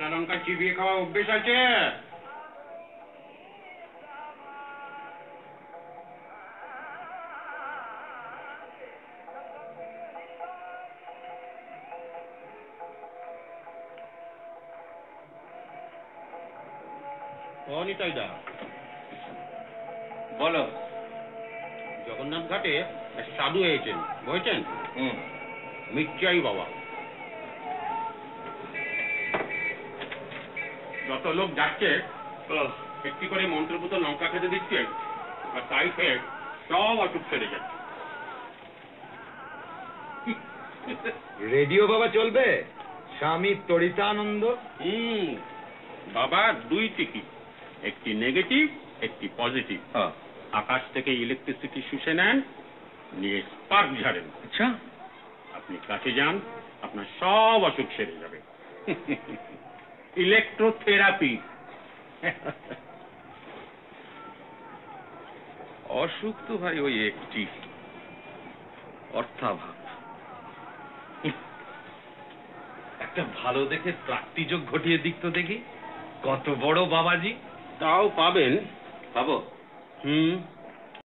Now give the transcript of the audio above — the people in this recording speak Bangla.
কাঁচা লঙ্কা চিবিয়ে খাওয়া অভ্যেস আছে? অনিতাইদা বলো। জগন্নাথ ঘাটে এক সাধু হয়েছেন, বুঝেছেন? মির্চাই বাবা। যত লোক যাচ্ছে একটি করে মন্ত্রপুত লঙ্কা খেতে দিচ্ছে, আর তাই খেয়ে সব অসুখ সেরে যাচ্ছে। রেডিও বাবা চলবে? স্বামী তরিতানন্দ। বাবা দুই টিকি, একটি নেগেটিভ একটি পজিটিভ। আকাশ থেকে ইলেকট্রিসিটি শুষে নেন, নিয়ে স্পার্ক ঝাড়েন। আচ্ছা, আপনি কাছে যান, আপনার সব অসুখ সেরে যাবে। ইলেকট্রোথেরাপি। অসুখ তো ভাই ওই একটি, অর্থাভাব। একটা ভালো দেখে প্রাপ্তিযোগ ঘটিয়ে দিক তো দেখি। কত বড় বাবাজি। তাও পাবেন। পাবো?